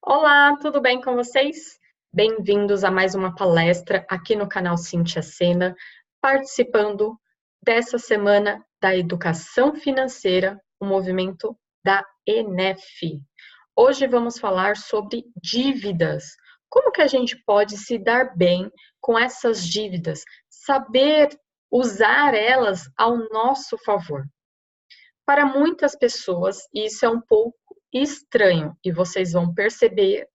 Olá, tudo bem com vocês? Bem-vindos a mais uma palestra aqui no canal Cintia Sena, participando dessa semana da educação financeira, o movimento da ENEF. Hoje vamos falar sobre dívidas. Como que a gente pode se dar bem com essas dívidas? Saber usar elas ao nosso favor. Para muitas pessoas, isso é um pouco estranho e vocês vão perceber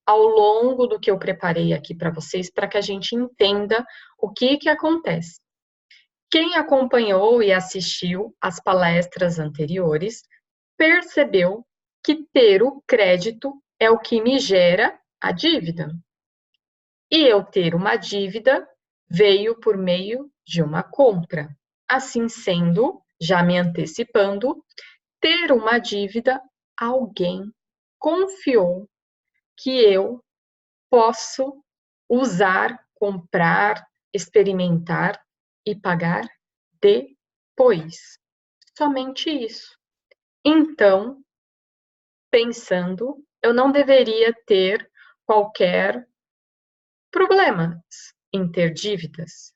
ao longo do que eu preparei aqui para vocês, para que a gente entenda o que acontece. Quem acompanhou e assistiu às palestras anteriores percebeu que ter o crédito é o que me gera a dívida. E eu ter uma dívida veio por meio de uma compra. Assim sendo, já me antecipando, ter uma dívida, alguém confiou que eu posso usar, comprar, experimentar e pagar depois. Somente isso. Então, pensando, eu não deveria ter qualquer problema em ter dívidas.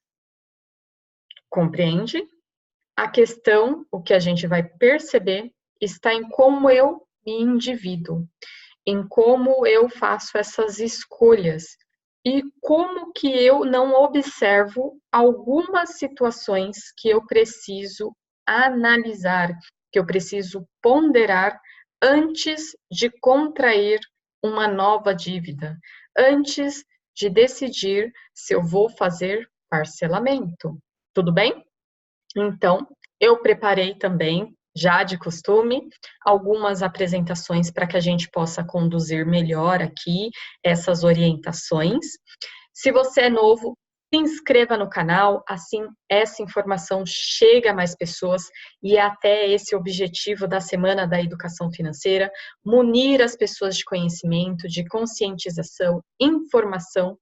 Compreende? A questão, o que a gente vai perceber, está em como eu me endivido, em como eu faço essas escolhas e como que eu não observo algumas situações que eu preciso analisar, que eu preciso ponderar antes de contrair uma nova dívida, antes de decidir se eu vou fazer parcelamento. Tudo bem? Então, eu preparei também, já de costume, algumas apresentações para que a gente possa conduzir melhor aqui essas orientações. Se você é novo, se inscreva no canal, assim essa informação chega a mais pessoas e é até esse objetivo da Semana da Educação Financeira, munir as pessoas de conhecimento, de conscientização, informação,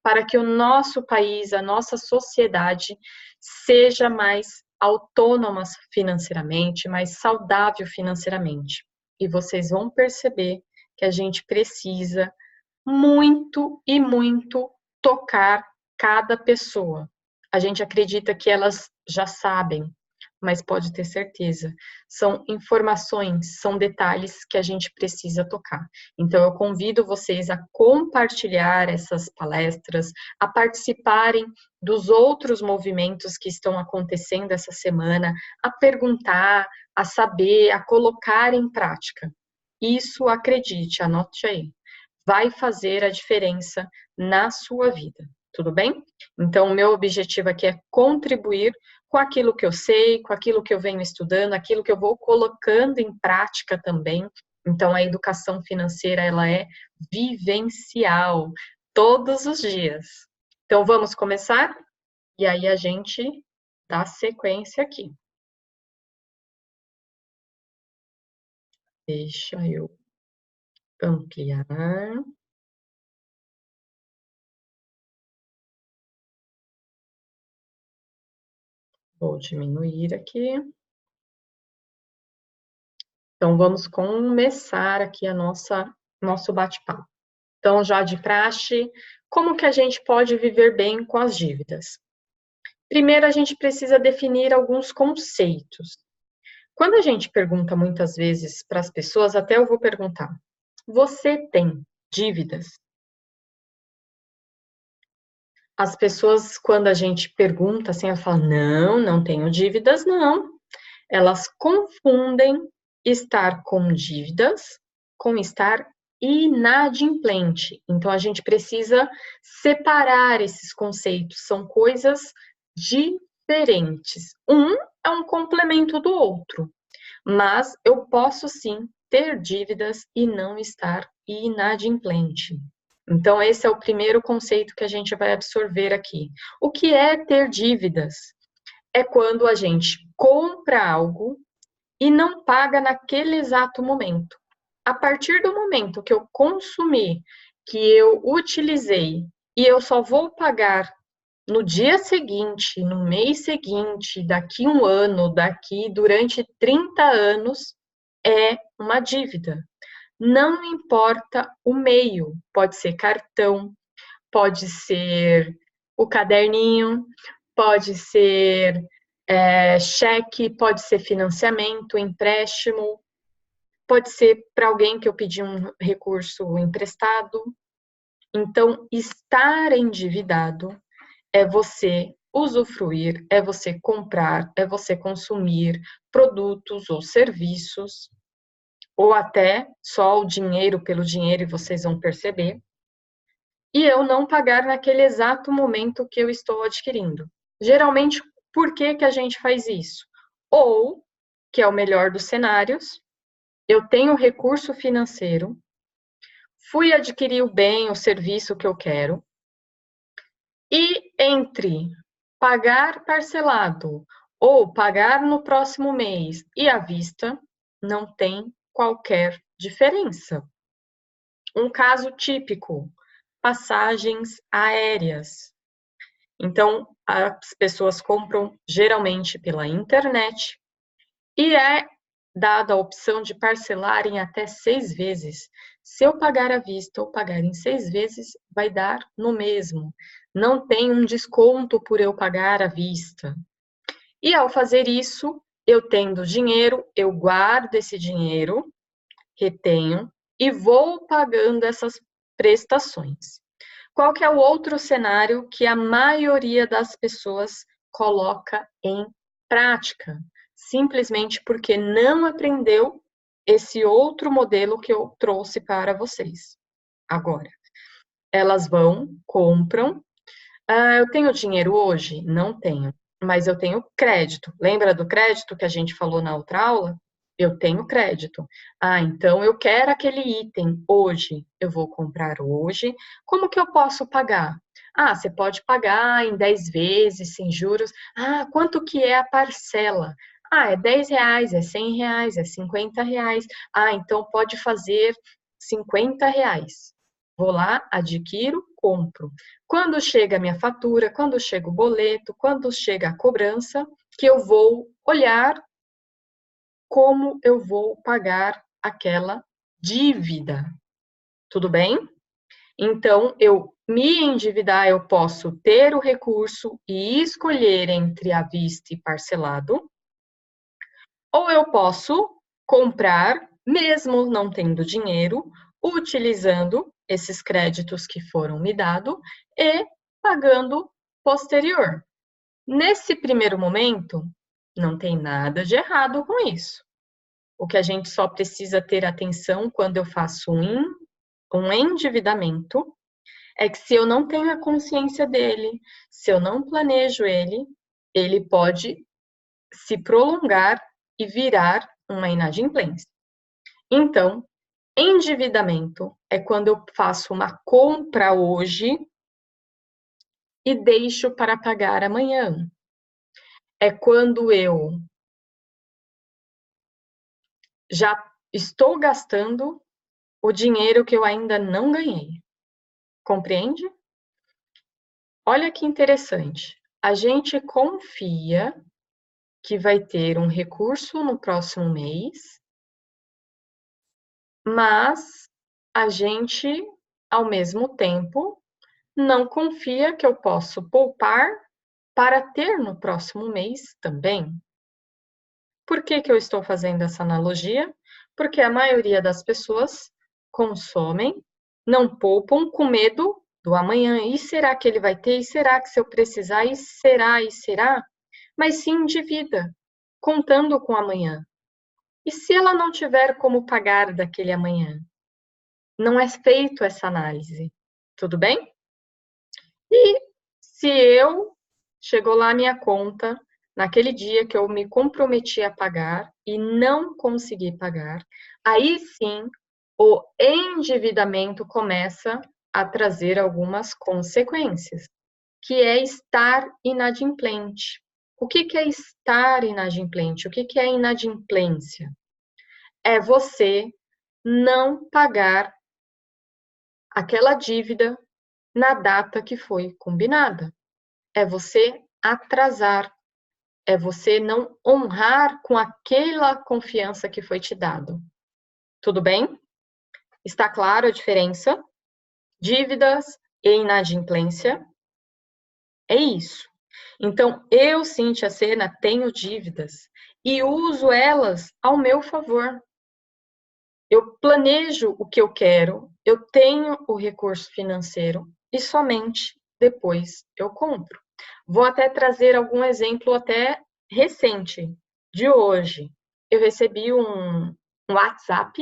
para que o nosso país, a nossa sociedade, seja mais autônoma financeiramente, mais saudável financeiramente. E vocês vão perceber que a gente precisa muito e muito tocar cada pessoa. A gente acredita que elas já sabem, mas pode ter certeza, são informações, são detalhes que a gente precisa tocar. Então, eu convido vocês a compartilhar essas palestras, a participarem dos outros movimentos que estão acontecendo essa semana, a perguntar, a saber, a colocar em prática. Isso, acredite, anote aí, vai fazer a diferença na sua vida, tudo bem? Então, o meu objetivo aqui é contribuir com aquilo que eu sei, com aquilo que eu venho estudando, aquilo que eu vou colocando em prática também. Então, a educação financeira, ela é vivencial, todos os dias. Então, vamos começar? E aí a gente dá sequência aqui. Deixa eu ampliar. Vou diminuir aqui. Então, vamos começar aqui a nosso bate-papo. Então, já de praxe, como que a gente pode viver bem com as dívidas? Primeiro, a gente precisa definir alguns conceitos. Quando a gente pergunta muitas vezes para as pessoas, até eu vou perguntar: você tem dívidas? As pessoas, quando a gente pergunta assim, elas falam: não, não tenho dívidas, não. Elas confundem estar com dívidas com estar inadimplente. Então, a gente precisa separar esses conceitos, são coisas diferentes. Um é um complemento do outro, mas eu posso sim ter dívidas e não estar inadimplente. Então, esse é o primeiro conceito que a gente vai absorver aqui. O que é ter dívidas? É quando a gente compra algo e não paga naquele exato momento. A partir do momento que eu consumi, que eu utilizei e eu só vou pagar no dia seguinte, no mês seguinte, daqui um ano, daqui durante 30 anos, é uma dívida. Não importa o meio, pode ser cartão, pode ser o caderninho, pode ser cheque, pode ser financiamento, empréstimo, pode ser para alguém que eu pedi um recurso emprestado. Então, estar endividado é você usufruir, é você comprar, é você consumir produtos ou serviços, ou até só o dinheiro pelo dinheiro, e vocês vão perceber, e eu não pagar naquele exato momento que eu estou adquirindo. Geralmente, por que que a gente faz isso? Ou, que é o melhor dos cenários, eu tenho recurso financeiro, fui adquirir o bem, o serviço que eu quero, e entre pagar parcelado ou pagar no próximo mês e à vista, não tem qualquer diferença. Um caso típico, passagens aéreas. Então, as pessoas compram geralmente pela internet e é dada a opção de parcelar em até 6 vezes. Se eu pagar à vista ou pagar em 6 vezes, vai dar no mesmo. Não tem um desconto por eu pagar à vista. E ao fazer isso, eu tendo dinheiro, eu guardo esse dinheiro, retenho e vou pagando essas prestações. Qual que é o outro cenário que a maioria das pessoas coloca em prática? Simplesmente porque não aprendeu esse outro modelo que eu trouxe para vocês. Agora, elas vão, compram. Eu tenho dinheiro hoje? Não tenho, mas eu tenho crédito. Lembra do crédito que a gente falou na outra aula? Eu tenho crédito. Então eu quero aquele item hoje. Eu vou comprar hoje. Como que eu posso pagar? Você pode pagar em 10 vezes, sem juros. Quanto que é a parcela? É R$ 10, é R$ 100, é R$ 50. Então pode fazer R$ 50. Vou lá, adquiro, compro. Quando chega a minha fatura, quando chega o boleto, quando chega a cobrança, que eu vou olhar como eu vou pagar aquela dívida. Tudo bem? Então, eu me endividar, eu posso ter o recurso e escolher entre à vista e parcelado, ou eu posso comprar, mesmo não tendo dinheiro, utilizando esses créditos que foram me dados e pagando posterior. Nesse primeiro momento, não tem nada de errado com isso. O que a gente só precisa ter atenção quando eu faço um endividamento é que se eu não tenho a consciência dele, se eu não planejo ele, ele pode se prolongar e virar uma inadimplência. Então, endividamento é quando eu faço uma compra hoje e deixo para pagar amanhã. É quando eu já estou gastando o dinheiro que eu ainda não ganhei. Compreende? Olha que interessante. A gente confia que vai ter um recurso no próximo mês, mas a gente, ao mesmo tempo, não confia que eu posso poupar para ter no próximo mês também. Por que que eu estou fazendo essa analogia? Porque a maioria das pessoas consomem, não poupam com medo do amanhã. E será que ele vai ter? E será que se eu precisar? E será? E será? Mas se endivida, contando com amanhã. E se ela não tiver como pagar daquele amanhã? Não é feito essa análise. Tudo bem? E se chegou lá a minha conta, naquele dia que eu me comprometi a pagar e não consegui pagar, aí sim o endividamento começa a trazer algumas consequências, que é estar inadimplente. O que que é estar inadimplente? O que que é inadimplência? É você não pagar aquela dívida na data que foi combinada. É você atrasar, é você não honrar com aquela confiança que foi te dado. Tudo bem? Está claro a diferença? Dívidas e inadimplência? É isso. Então, eu, Cíntia Sena, tenho dívidas e uso elas ao meu favor. Eu planejo o que eu quero, eu tenho o recurso financeiro e somente depois eu compro. Vou até trazer algum exemplo até recente, de hoje. Eu recebi um WhatsApp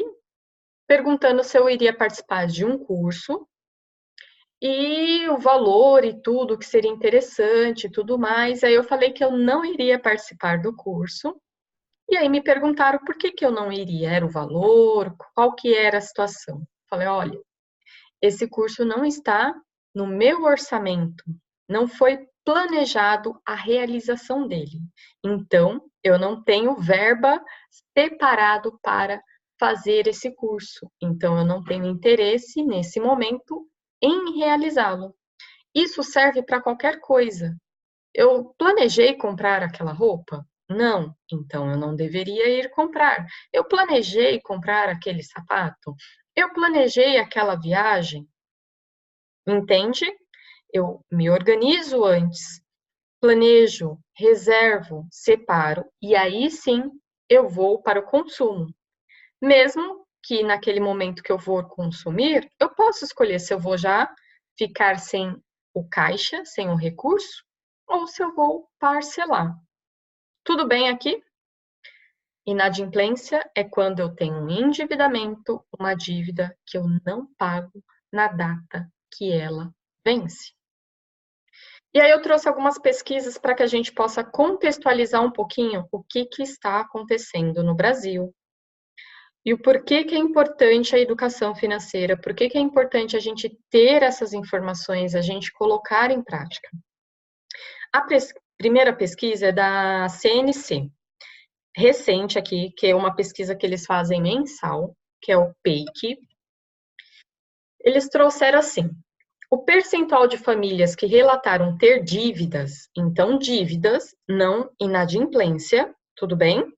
perguntando se eu iria participar de um curso e o valor e tudo que seria interessante e tudo mais. Aí eu falei que eu não iria participar do curso. E aí me perguntaram por que que eu não iria, era o valor, qual que era a situação. Falei, olha, esse curso não está no meu orçamento, não foi planejado a realização dele. Então, eu não tenho verba separado para fazer esse curso. Então, eu não tenho interesse nesse momento em realizá-lo. Isso serve para qualquer coisa. Eu planejei comprar aquela roupa? Não, então eu não deveria ir comprar. Eu planejei comprar aquele sapato? Eu planejei aquela viagem? Entende? Eu me organizo antes, planejo, reservo, separo e aí sim eu vou para o consumo. Mesmo que naquele momento que eu vou consumir, eu posso escolher se eu vou já ficar sem o caixa, sem o recurso, ou se eu vou parcelar. Tudo bem aqui? Inadimplência é quando eu tenho um endividamento, uma dívida que eu não pago na data que ela vence. E aí eu trouxe algumas pesquisas para que a gente possa contextualizar um pouquinho o que está acontecendo no Brasil e o porquê que é importante a educação financeira, por que é importante a gente ter essas informações, a gente colocar em prática. A primeira pesquisa é da CNC, recente aqui, que é uma pesquisa que eles fazem mensal, que é o PEIC. Eles trouxeram assim: o percentual de famílias que relataram ter dívidas, então dívidas, não inadimplência, tudo bem?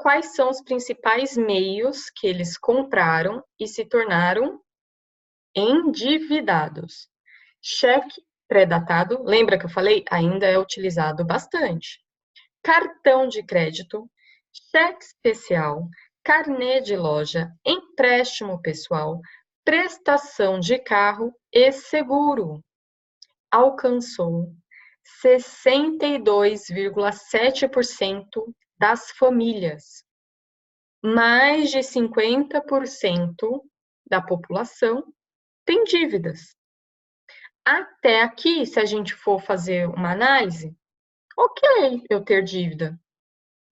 Quais são os principais meios que eles compraram e se tornaram endividados? Cheque pré-datado, lembra que eu falei? Ainda é utilizado bastante. Cartão de crédito, cheque especial, carnê de loja, empréstimo pessoal, prestação de carro e seguro. Alcançou 62,7% das famílias. Mais de 50% da população tem dívidas. Até aqui, se a gente for fazer uma análise, ok eu ter dívida,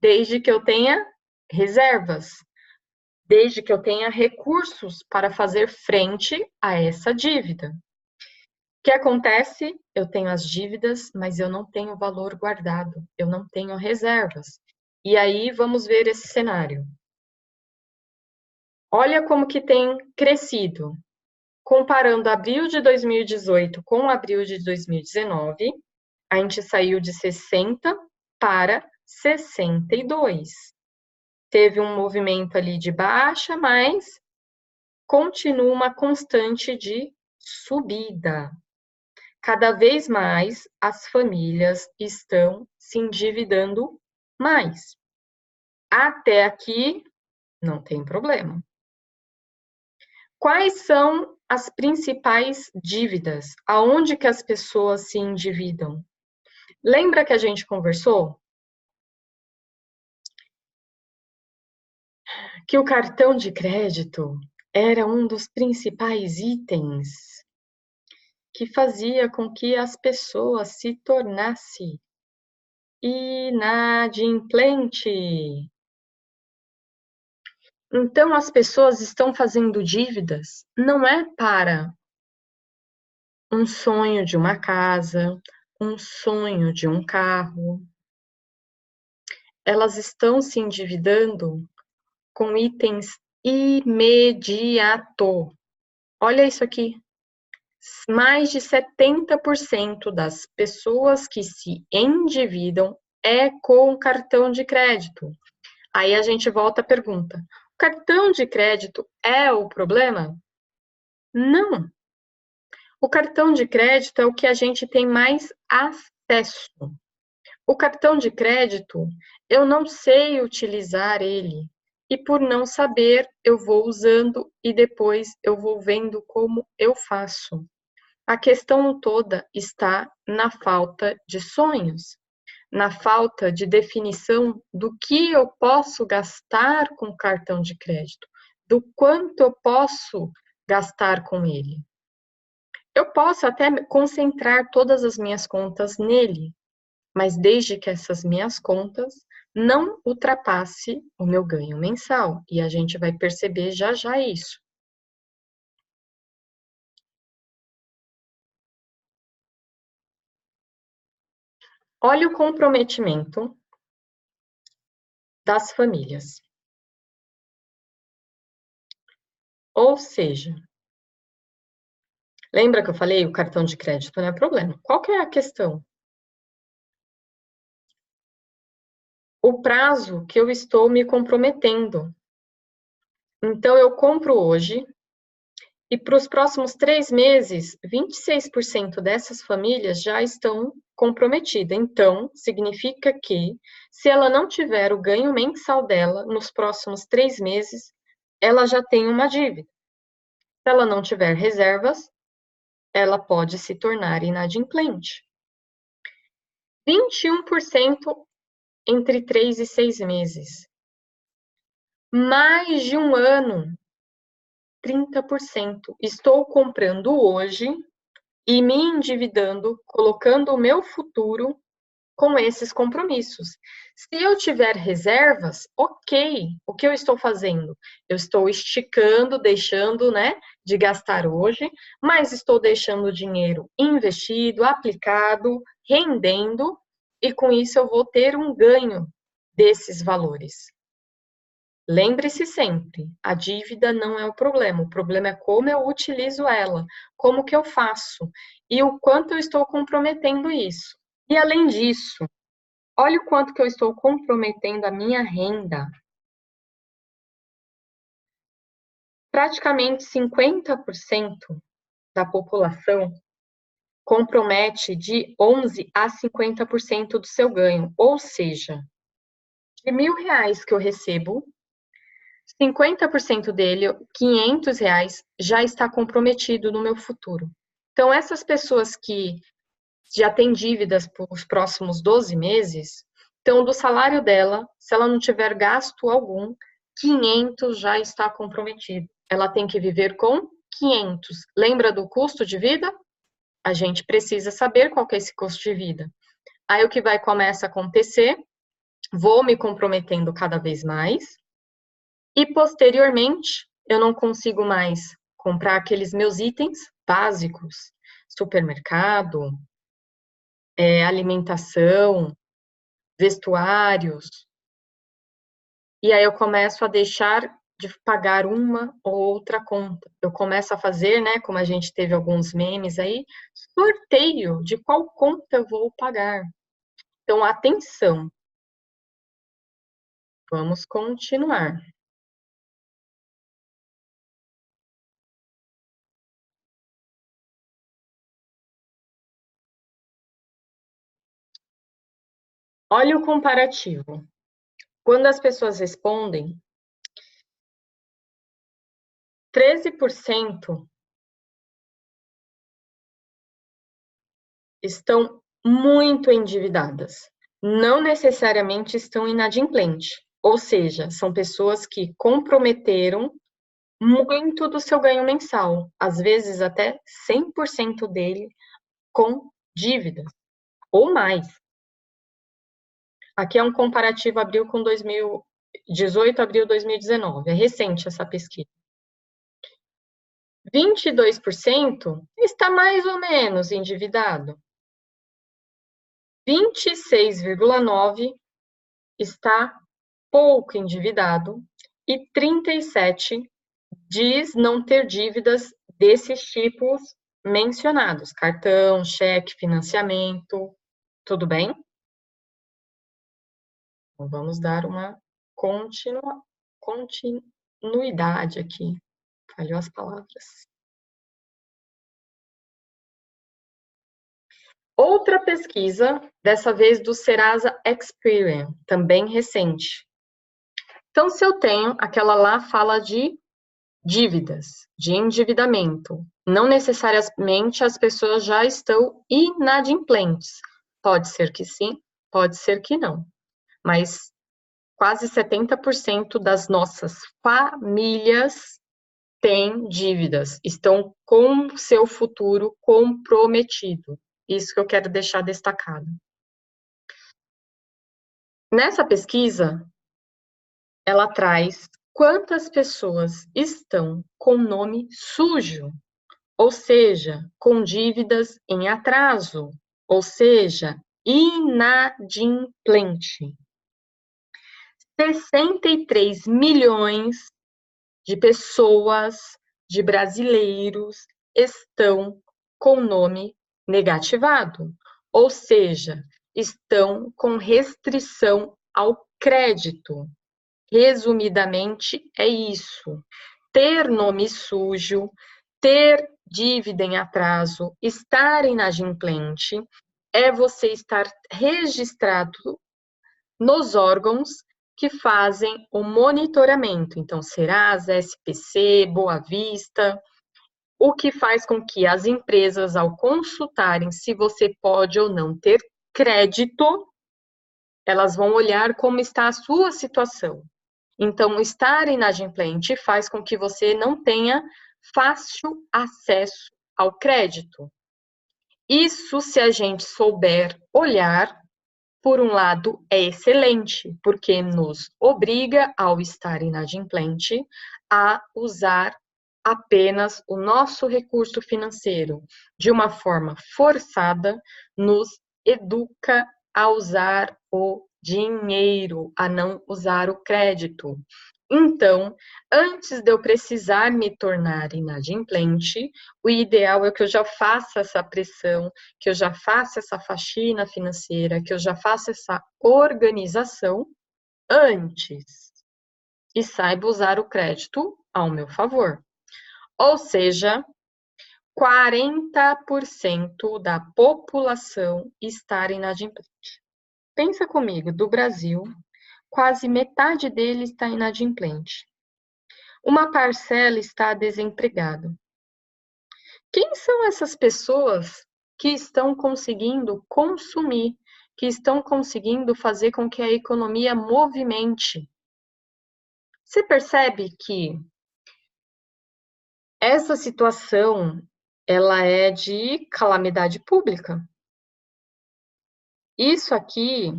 desde que eu tenha reservas, desde que eu tenha recursos para fazer frente a essa dívida. O que acontece? Eu tenho as dívidas, mas eu não tenho valor guardado, eu não tenho reservas. E aí vamos ver esse cenário. Olha como que tem crescido. Comparando abril de 2018 com abril de 2019, a gente saiu de 60 para 62. Teve um movimento ali de baixa, mas continua uma constante de subida. Cada vez mais as famílias estão se endividando mais. Até aqui não tem problema. Quais são as principais dívidas? Aonde que as pessoas se endividam? Lembra que a gente conversou? Que o cartão de crédito era um dos principais itens que fazia com que as pessoas se tornassem inadimplente. Então, as pessoas estão fazendo dívidas não é para um sonho de uma casa, um sonho de um carro. Elas estão se endividando com itens imediato. Olha isso aqui. Mais de 70% das pessoas que se endividam é com cartão de crédito. Aí a gente volta à pergunta: Cartão de crédito é o problema? Não. O cartão de crédito é o que a gente tem mais acesso. O cartão de crédito, eu não sei utilizar ele. E por não saber, eu vou usando e depois eu vou vendo como eu faço. A questão toda está na falta de sonhos, na falta de definição do que eu posso gastar com o cartão de crédito, do quanto eu posso gastar com ele. Eu posso até concentrar todas as minhas contas nele, mas desde que essas minhas contas não ultrapasse o meu ganho mensal, e a gente vai perceber já já isso. Olha o comprometimento das famílias. Ou seja, lembra que eu falei o cartão de crédito não é problema? Qual que é a questão? O prazo que eu estou me comprometendo. Então, eu compro hoje e para os próximos 3 meses, 26% dessas famílias já estão comprometidas. Então, significa que, se ela não tiver o ganho mensal dela nos próximos 3 meses, ela já tem uma dívida. Se ela não tiver reservas, ela pode se tornar inadimplente. 21% entre 3 e 6 meses. Mais de um ano, 30%. Estou comprando hoje e me endividando, colocando o meu futuro com esses compromissos. Se eu tiver reservas, ok. O que eu estou fazendo? Eu estou esticando, deixando, né, de gastar hoje, mas estou deixando o dinheiro investido, aplicado, rendendo, e com isso eu vou ter um ganho desses valores. Lembre-se sempre, a dívida não é o problema é como eu utilizo ela, como que eu faço e o quanto eu estou comprometendo isso. E além disso, olha o quanto que eu estou comprometendo a minha renda. Praticamente 50% da população compromete de 11 a 50% do seu ganho, ou seja, de R$ 1.000 que eu recebo, 50% dele, R$ 500, já está comprometido no meu futuro. Então, essas pessoas que já têm dívidas por os próximos 12 meses, então, do salário dela, se ela não tiver gasto algum, 500 já está comprometido. Ela tem que viver com 500. Lembra do custo de vida? A gente precisa saber qual que é esse custo de vida. Aí o que vai começar a acontecer? Vou me comprometendo cada vez mais, e posteriormente, eu não consigo mais comprar aqueles meus itens básicos, supermercado, alimentação, vestuários. E aí eu começo a deixar de pagar uma ou outra conta. Eu começo a fazer, né, como a gente teve alguns memes aí, sorteio de qual conta eu vou pagar. Então, atenção. Vamos continuar. Olha o comparativo. Quando as pessoas respondem, 13% estão muito endividadas. Não necessariamente estão inadimplentes. Ou seja, são pessoas que comprometeram muito do seu ganho mensal, às vezes até 100% dele com dívidas ou mais. Aqui é um comparativo abril com 2018, abril 2019. É recente essa pesquisa. 22% está mais ou menos endividado. 26,9% está pouco endividado e 37% diz não ter dívidas desses tipos mencionados: cartão, cheque, financiamento. Tudo bem? Então, vamos dar uma continuidade aqui. Falhou as palavras. Outra pesquisa, dessa vez do Serasa Experian, também recente. Então, se eu tenho, aquela lá fala de dívidas, de endividamento. Não necessariamente as pessoas já estão inadimplentes. Pode ser que sim, pode ser que não. Mas quase 70% das nossas famílias têm dívidas, estão com seu futuro comprometido. Isso que eu quero deixar destacado. Nessa pesquisa, ela traz quantas pessoas estão com nome sujo, ou seja, com dívidas em atraso, ou seja, inadimplente. 63 milhões de pessoas, de brasileiros, estão com nome negativado, ou seja, estão com restrição ao crédito. Resumidamente, é isso. Ter nome sujo, ter dívida em atraso, estar inadimplente, é você estar registrado nos órgãos que fazem o monitoramento. Então, Serasa, SPC, Boa Vista, o que faz com que as empresas, ao consultarem se você pode ou não ter crédito, elas vão olhar como está a sua situação. Então, estar inadimplente faz com que você não tenha fácil acesso ao crédito. Isso, se a gente souber olhar, por um lado, é excelente, porque nos obriga, ao estar inadimplente, a usar apenas o nosso recurso financeiro de uma forma forçada, nos educa a usar o dinheiro, a não usar o crédito. Então, antes de eu precisar me tornar inadimplente, o ideal é que eu já faça essa pressão, que eu já faça essa faxina financeira, que eu já faça essa organização antes e saiba usar o crédito ao meu favor. Ou seja, 40% da população estar inadimplente. Pensa comigo, do Brasil, quase metade dele está inadimplente. Uma parcela está desempregada. Quem são essas pessoas que estão conseguindo consumir, que estão conseguindo fazer com que a economia movimente? Você percebe que essa situação, ela é de calamidade pública. Isso aqui,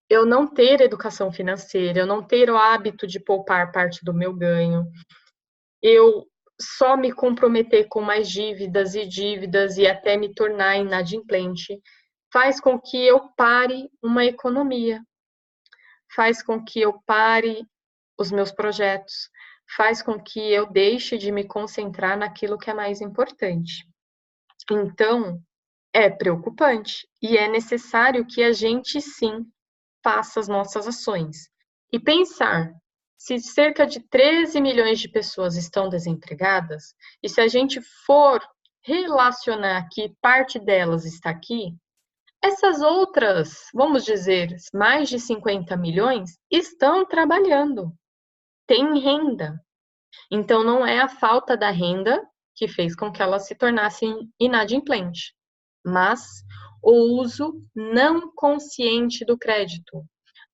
eu não ter educação financeira, eu não ter o hábito de poupar parte do meu ganho, eu só me comprometer com mais dívidas e até me tornar inadimplente, faz com que eu pare uma economia, faz com que eu pare os meus projetos, faz com que eu deixe de me concentrar naquilo que é mais importante. Então, é preocupante e é necessário que a gente sim faça as nossas ações. E pensar, se cerca de 13 milhões de pessoas estão desempregadas, e se a gente for relacionar que parte delas está aqui, essas outras, vamos dizer, mais de 50 milhões, estão trabalhando, têm renda. Então, não é a falta da renda que fez com que elas se tornassem inadimplentes, mas o uso não consciente do crédito,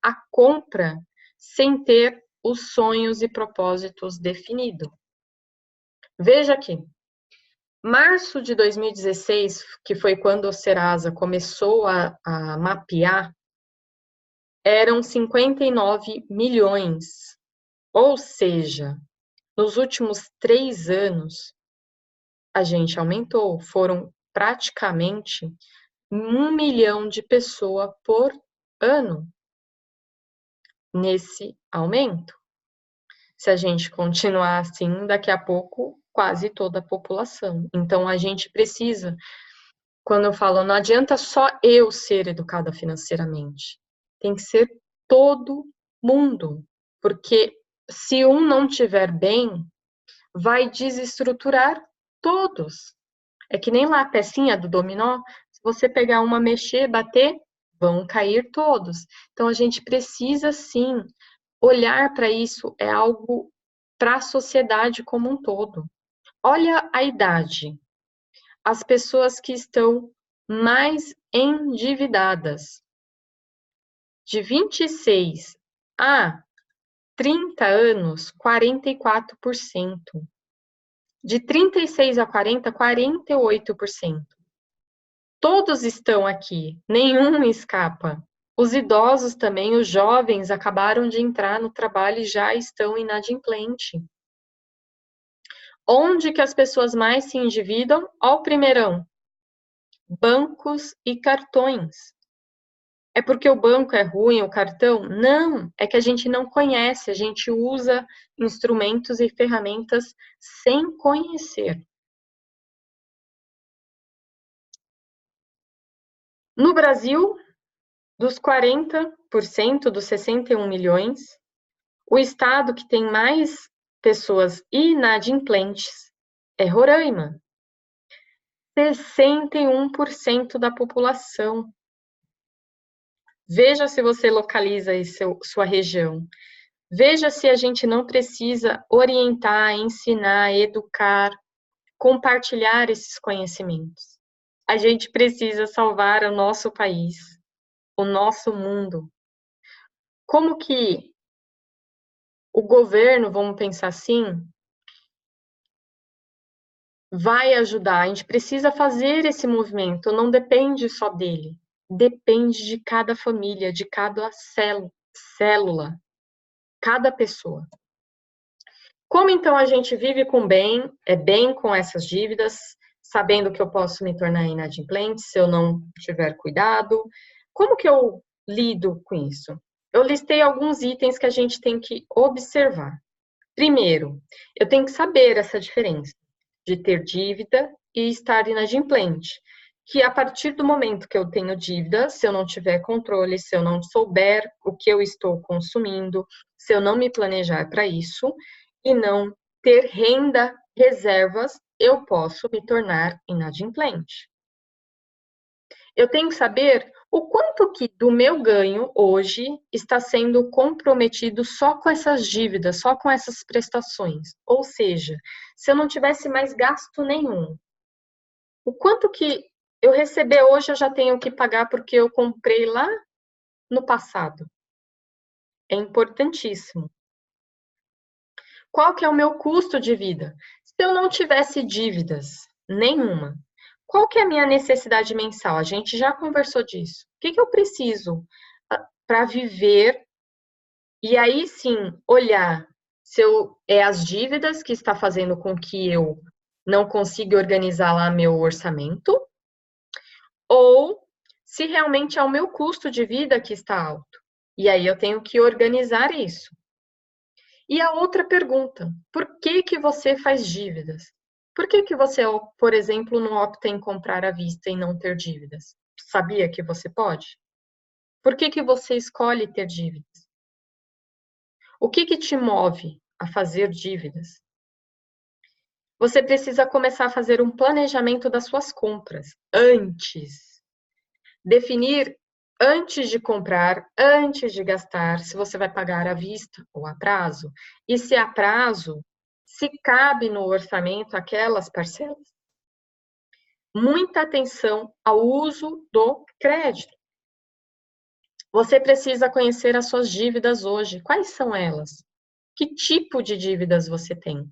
a compra sem ter os sonhos e propósitos definidos. Veja aqui, março de 2016, que foi quando o Serasa começou a mapear, eram 59 milhões. Ou seja, nos últimos 3 anos, a gente aumentou. Foram praticamente 1 milhão de pessoas por ano nesse aumento. Se a gente continuar assim, daqui a pouco, quase toda a população. Então, a gente precisa, quando eu falo, não adianta só eu ser educada financeiramente, tem que ser todo mundo, porque se um não tiver bem, vai desestruturar todos. É que nem lá a pecinha do dominó, se você pegar uma, mexer, bater, vão cair todos. Então a gente precisa sim olhar para isso, é algo para a sociedade como um todo. Olha a idade. As pessoas que estão mais endividadas, de 26 a 30 anos, 44%. De 36 a 40, 48%. Todos estão aqui, nenhum escapa. Os idosos também, os jovens acabaram de entrar no trabalho e já estão inadimplente. Onde que as pessoas mais se endividam? Ó o primeirão, bancos e cartões. É porque o banco é ruim, o cartão? Não, é que a gente não conhece, a gente usa instrumentos e ferramentas sem conhecer. No Brasil, dos 40% dos 61 milhões, o estado que tem mais pessoas inadimplentes é Roraima. 61% da população. Veja se você localiza aí sua região. Veja se a gente não precisa orientar, ensinar, educar, compartilhar esses conhecimentos. A gente precisa salvar o nosso país, o nosso mundo. Como que o governo, vamos pensar assim, vai ajudar? A gente precisa fazer esse movimento, não depende só dele, depende de cada família, de cada célula, cada pessoa. Como então a gente vive com bem, bem com essas dívidas, sabendo que eu posso me tornar inadimplente se eu não tiver cuidado? Como que eu lido com isso? Eu listei alguns itens que a gente tem que observar. Primeiro, eu tenho que saber essa diferença de ter dívida e estar inadimplente. Que a partir do momento que eu tenho dívida, se eu não tiver controle, se eu não souber o que eu estou consumindo, se eu não me planejar para isso e não ter renda, reservas, eu posso me tornar inadimplente. Eu tenho que saber o quanto que do meu ganho hoje está sendo comprometido só com essas dívidas, só com essas prestações. Ou seja, se eu não tivesse mais gasto nenhum, o quanto que eu receber hoje eu já tenho que pagar porque eu comprei lá no passado. É importantíssimo. Qual que é o meu custo de vida? Se eu não tivesse dívidas nenhuma, qual que é a minha necessidade mensal? A gente já conversou disso. O que eu preciso para viver? E aí sim, olhar se é as dívidas que está fazendo com que eu não consiga organizar lá meu orçamento, ou se realmente é o meu custo de vida que está alto. E aí eu tenho que organizar isso. E a outra pergunta, por que que você faz dívidas? Por que que você, por exemplo, não opta em comprar à vista e não ter dívidas? Sabia que você pode? Por que que você escolhe ter dívidas? O que que te move a fazer dívidas? Você precisa começar a fazer um planejamento das suas compras antes. Definir antes de comprar, antes de gastar, se você vai pagar à vista ou a prazo. E se a prazo, se cabe no orçamento aquelas parcelas. Muita atenção ao uso do crédito. Você precisa conhecer as suas dívidas hoje. Quais são elas? Que tipo de dívidas você tem?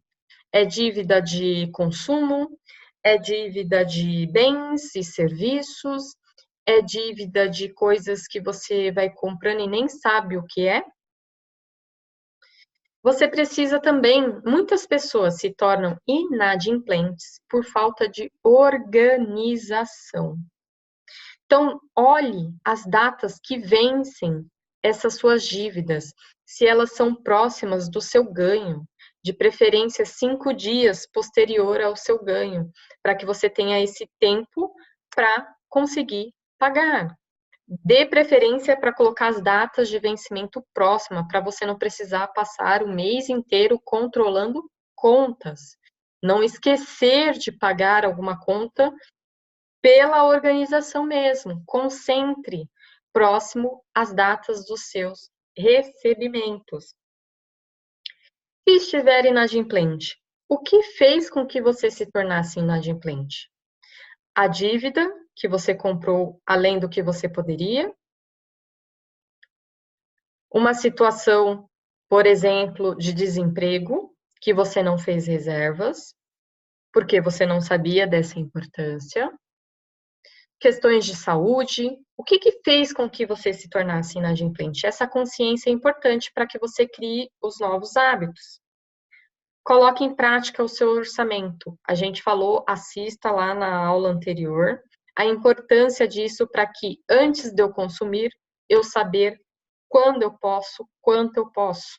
É dívida de consumo? É dívida de bens e serviços? É dívida de coisas que você vai comprando e nem sabe o que é? Você precisa também, muitas pessoas se tornam inadimplentes por falta de organização. Então, olhe as datas que vencem essas suas dívidas, se elas são próximas do seu ganho, de preferência 5 dias posterior ao seu ganho, para que você tenha esse tempo para conseguir pagar. Dê preferência para colocar as datas de vencimento próxima, para você não precisar passar o mês inteiro controlando contas. Não esquecer de pagar alguma conta pela organização mesmo. Concentre próximo às datas dos seus recebimentos. Se estiver inadimplente, o que fez com que você se tornasse inadimplente? A dívida que você comprou além do que você poderia? Uma situação, por exemplo, de desemprego, que você não fez reservas, porque você não sabia dessa importância. Questões de saúde. O que fez com que você se tornasse inadimplente? Essa consciência é importante para que você crie os novos hábitos. Coloque em prática o seu orçamento. A gente falou, assista lá na aula anterior, a importância disso para que, antes de eu consumir, eu saber quando eu posso, quanto eu posso.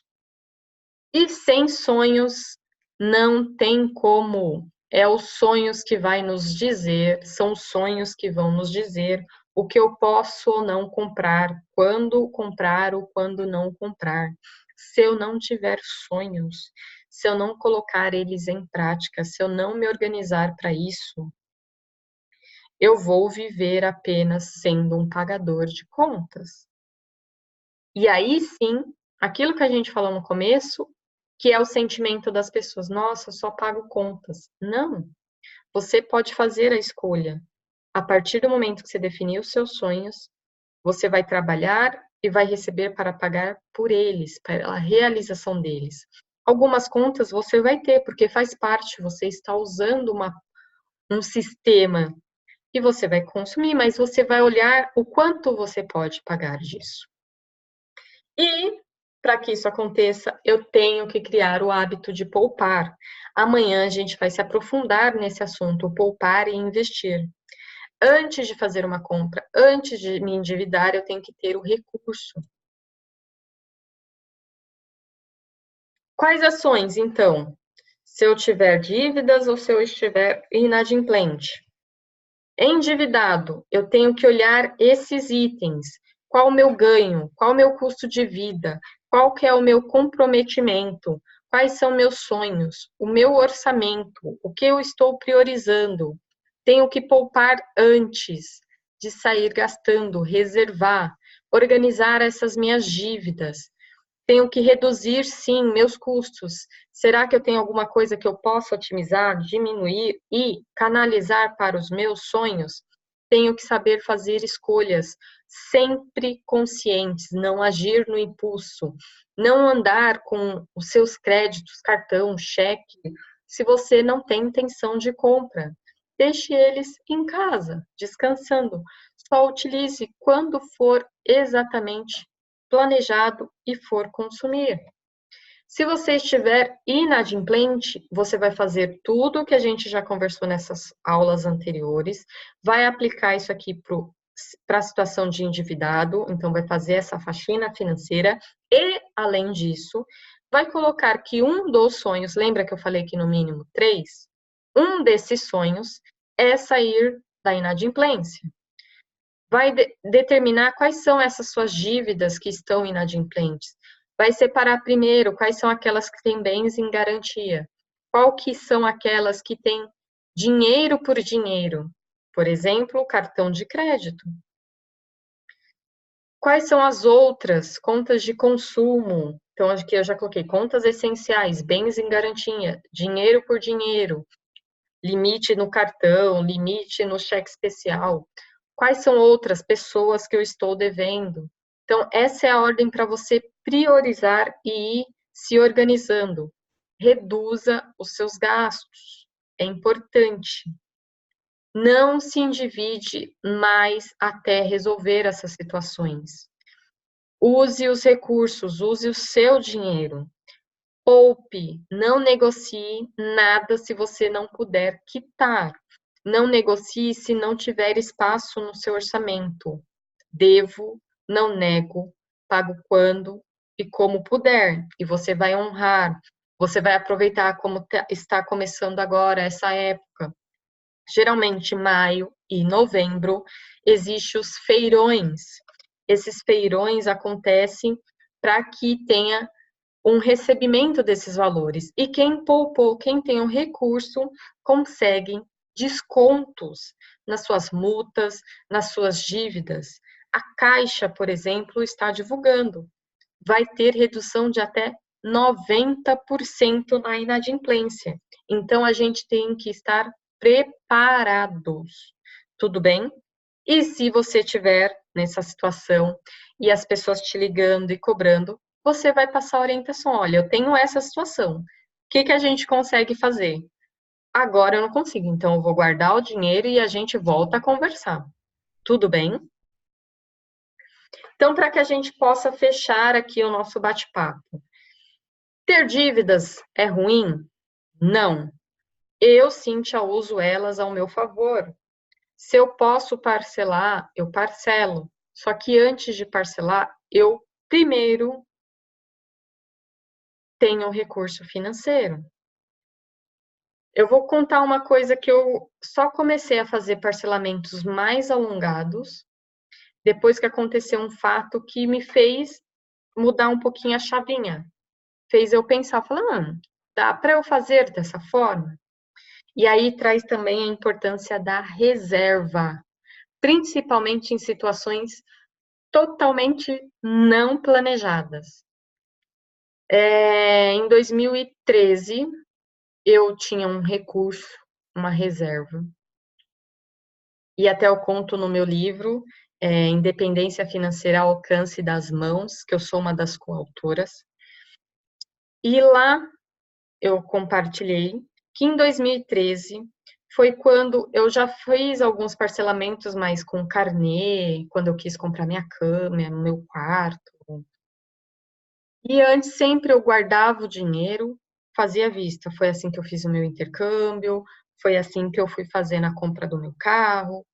E sem sonhos não tem como. É os sonhos que vai nos dizer, são os sonhos que vão nos dizer o que eu posso ou não comprar, quando comprar ou quando não comprar. Se eu não tiver sonhos, se eu não colocar eles em prática, se eu não me organizar para isso, eu vou viver apenas sendo um pagador de contas. E aí sim, aquilo que a gente falou no começo, que é o sentimento das pessoas, nossa, eu só pago contas. Não, você pode fazer a escolha. A partir do momento que você definir os seus sonhos, você vai trabalhar e vai receber para pagar por eles, pela realização deles. Algumas contas você vai ter, porque faz parte, você está usando um sistema e você vai consumir, mas você vai olhar o quanto você pode pagar disso. E, para que isso aconteça, eu tenho que criar o hábito de poupar. Amanhã a gente vai se aprofundar nesse assunto, poupar e investir. Antes de fazer uma compra, antes de me endividar, eu tenho que ter o recurso. Quais ações, então? Se eu tiver dívidas ou se eu estiver inadimplente? Endividado, eu tenho que olhar esses itens. Qual o meu ganho? Qual o meu custo de vida? Qual que é o meu comprometimento? Quais são meus sonhos? O meu orçamento? O que eu estou priorizando? Tenho que poupar antes de sair gastando, reservar, organizar essas minhas dívidas. Tenho que reduzir, sim, meus custos. Será que eu tenho alguma coisa que eu possa otimizar, diminuir e canalizar para os meus sonhos? Tenho que saber fazer escolhas sempre conscientes, não agir no impulso, não andar com os seus créditos, cartão, cheque, se você não tem intenção de compra. Deixe eles em casa, descansando. Só utilize quando for exatamente planejado e for consumir. Se você estiver inadimplente, você vai fazer tudo o que a gente já conversou nessas aulas anteriores, vai aplicar isso aqui para a situação de endividado, então vai fazer essa faxina financeira e, além disso, vai colocar que um dos sonhos, lembra que eu falei que no mínimo 3? Um desses sonhos é sair da inadimplência. Vai determinar quais são essas suas dívidas que estão inadimplentes. Vai separar primeiro quais são aquelas que têm bens em garantia. Qual que são aquelas que têm dinheiro por dinheiro. Por exemplo, cartão de crédito. Quais são as outras contas de consumo? Então, aqui eu já coloquei contas essenciais, bens em garantia, dinheiro por dinheiro, limite no cartão, limite no cheque especial. Quais são outras pessoas que eu estou devendo? Então, essa é a ordem para você priorizar e ir se organizando. Reduza os seus gastos. É importante. Não se endivide mais até resolver essas situações. Use os recursos, use o seu dinheiro. Poupe, não negocie nada se você não puder quitar. Não negocie se não tiver espaço no seu orçamento. Devo, não nego, pago quando e como puder. E você vai honrar. Você vai aproveitar como está começando agora essa época. Geralmente, maio e novembro, existem os feirões. esses feirões acontecem para que tenha um recebimento desses valores. E quem poupou, quem tem um recurso, consegue descontos nas suas multas, nas suas dívidas. A Caixa, por exemplo, está divulgando. Vai ter redução de até 90% na inadimplência. Então, a gente tem que estar preparados. Tudo bem? E se você tiver nessa situação e as pessoas te ligando e cobrando, você vai passar a orientação. Olha, eu tenho essa situação. O que que a gente consegue fazer? Agora eu não consigo, então eu vou guardar o dinheiro e a gente volta a conversar. Tudo bem? Então, para que a gente possa fechar aqui o nosso bate-papo. Ter dívidas é ruim? Não. Eu, Cíntia, uso elas ao meu favor. Se eu posso parcelar, eu parcelo. Só que antes de parcelar, eu primeiro tenho o recurso financeiro. Eu vou contar uma coisa que eu só comecei a fazer parcelamentos mais alongados depois que aconteceu um fato que me fez mudar um pouquinho a chavinha. Fez eu pensar, falando, dá para eu fazer dessa forma? E aí traz também a importância da reserva, principalmente em situações totalmente não planejadas. Em 2013, eu tinha um recurso, uma reserva, e até eu conto no meu livro, Independência Financeira ao Alcance das Mãos, que eu sou uma das coautoras, e lá eu compartilhei que em 2013 foi quando eu já fiz alguns parcelamentos mais com carnê, quando eu quis comprar minha cama, meu quarto. E antes sempre eu guardava o dinheiro, fazia à vista. Foi assim que eu fiz o meu intercâmbio, foi assim que eu fui fazendo a compra do meu carro.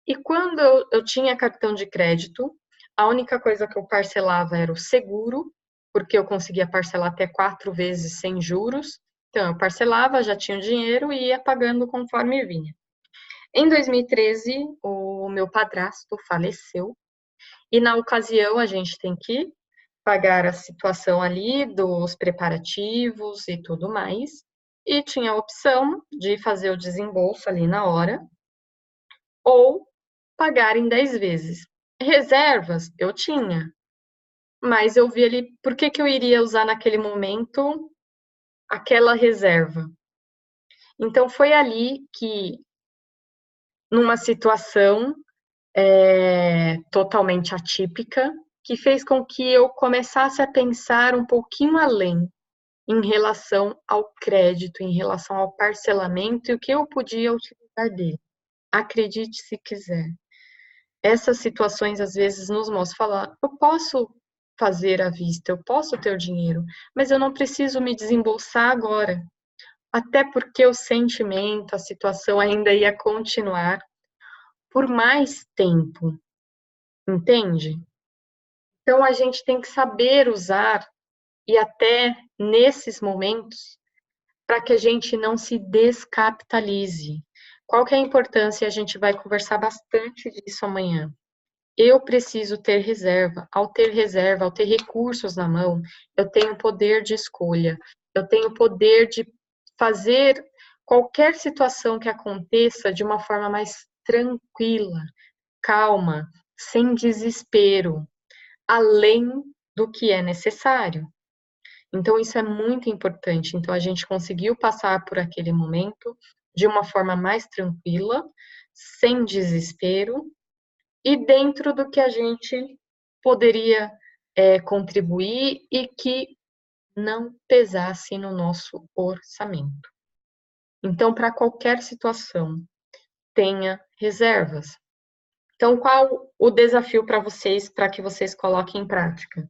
E quando eu tinha cartão de crédito, a única coisa que eu parcelava era o seguro, porque eu conseguia parcelar até 4 vezes sem juros. Então, eu parcelava, já tinha o dinheiro e ia pagando conforme vinha. Em 2013, o meu padrasto faleceu, e na ocasião a gente tem que pagar a situação ali dos preparativos e tudo mais, e tinha a opção de fazer o desembolso ali na hora, ou pagar em 10 vezes. Reservas eu tinha, mas eu vi ali por que que eu iria usar naquele momento aquela reserva. Então foi ali que, numa situação totalmente atípica, que fez com que eu começasse a pensar um pouquinho além em relação ao crédito, em relação ao parcelamento e o que eu podia utilizar dele. Acredite se quiser. Essas situações às vezes nos mostram, falar, eu posso fazer à vista, eu posso ter o dinheiro, mas eu não preciso me desembolsar agora. Até porque o sentimento, a situação ainda ia continuar por mais tempo, entende? Então a gente tem que saber usar e até nesses momentos para que a gente não se descapitalize. Qual que é a importância? A gente vai conversar bastante disso amanhã. Eu preciso ter reserva. Ao ter reserva, ao ter recursos na mão, eu tenho poder de escolha. Eu tenho poder de fazer qualquer situação que aconteça de uma forma mais tranquila, calma, sem desespero, além do que é necessário. Então, isso é muito importante. Então, a gente conseguiu passar por aquele momento de uma forma mais tranquila, sem desespero, e dentro do que a gente poderia contribuir e que não pesasse no nosso orçamento. Então, para qualquer situação, tenha reservas. Então, qual o desafio para vocês, para que vocês coloquem em prática?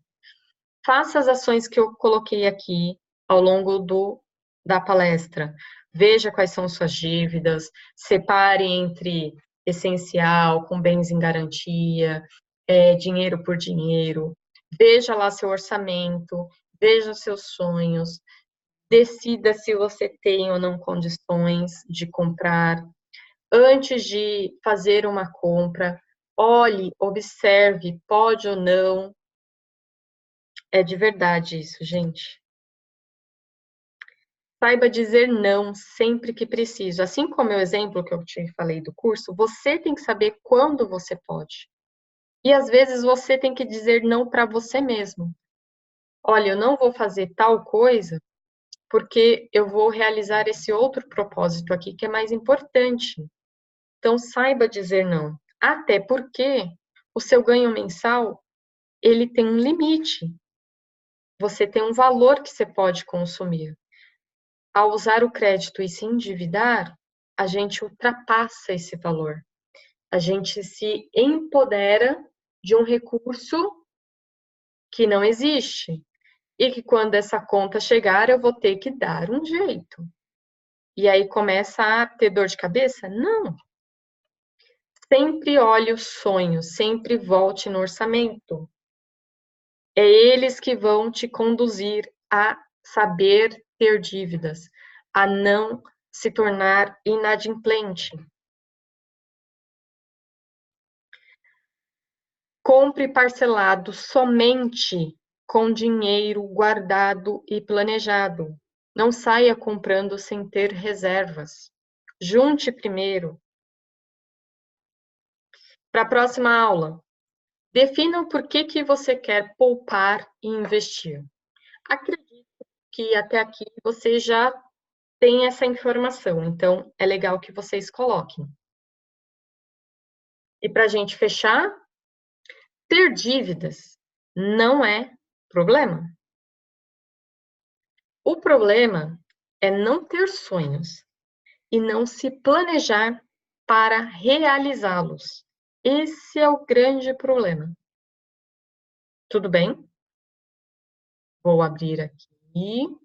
Faça as ações que eu coloquei aqui ao longo da palestra. Veja quais são suas dívidas, separe entre essencial, com bens em garantia, dinheiro por dinheiro. Veja lá seu orçamento, veja seus sonhos, decida se você tem ou não condições de comprar. Antes de fazer uma compra, Olhe, observe, pode ou não. É de verdade isso, gente. Saiba dizer não sempre que preciso. Assim como o exemplo que eu te falei do curso, você tem que saber quando você pode. E às vezes você tem que dizer não para você mesmo. Olha, eu não vou fazer tal coisa porque eu vou realizar esse outro propósito aqui que é mais importante. Então saiba dizer não. Até porque o seu ganho mensal, ele tem um limite. Você tem um valor que você pode consumir. Ao usar o crédito e se endividar, a gente ultrapassa esse valor. A gente se empodera de um recurso que não existe e que quando essa conta chegar eu vou ter que dar um jeito. E aí começa a ter dor de cabeça? Não. Sempre olhe os sonhos, sempre volte no orçamento. É eles que vão te conduzir a saber ter dívidas, a não se tornar inadimplente. Compre parcelado somente com dinheiro guardado e planejado. Não saia comprando sem ter reservas. Junte primeiro. Para a próxima aula, defina o porquê que você quer poupar e investir. Acredito que até aqui você já tem essa informação, então é legal que vocês coloquem. E para a gente fechar, ter dívidas não é problema. O problema é não ter sonhos e não se planejar para realizá-los. Esse é o grande problema. Tudo bem? Vou abrir aqui.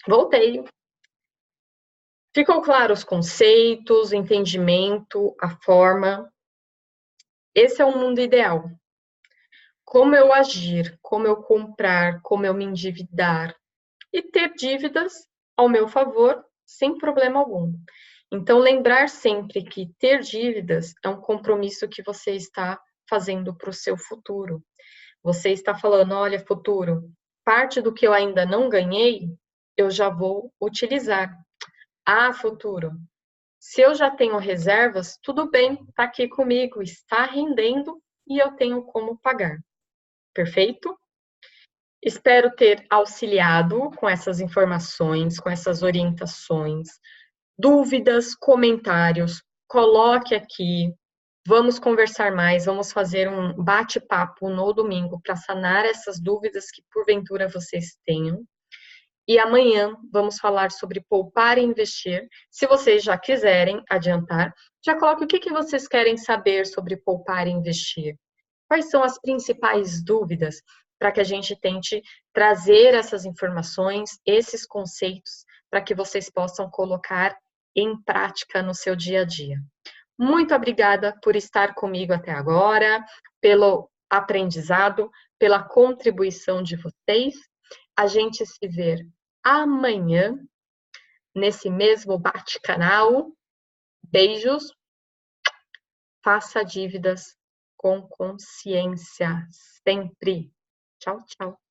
Voltei. Ficou claro os conceitos, o entendimento, a forma. Esse é o mundo ideal. Como eu agir, como eu comprar, como eu me endividar e ter dívidas ao meu favor sem problema algum. Então, lembrar sempre que ter dívidas é um compromisso que você está fazendo para o seu futuro. Você está falando, olha, futuro, parte do que eu ainda não ganhei, eu já vou utilizar. Ah, futuro, se eu já tenho reservas, tudo bem, está aqui comigo, está rendendo e eu tenho como pagar. Perfeito? Espero ter auxiliado com essas informações, com essas orientações. Dúvidas, comentários, coloque aqui. Vamos conversar mais, vamos fazer um bate-papo no domingo para sanar essas dúvidas que porventura vocês tenham. E amanhã vamos falar sobre poupar e investir. Se vocês já quiserem adiantar, já coloque o que vocês querem saber sobre poupar e investir. Quais são as principais dúvidas para que a gente tente trazer essas informações, esses conceitos, para que vocês possam colocar em prática no seu dia a dia. Muito obrigada por estar comigo até agora, pelo aprendizado, pela contribuição de vocês. A gente se vê amanhã, nesse mesmo bate-canal. Beijos, faça dívidas com consciência, sempre. Tchau, tchau.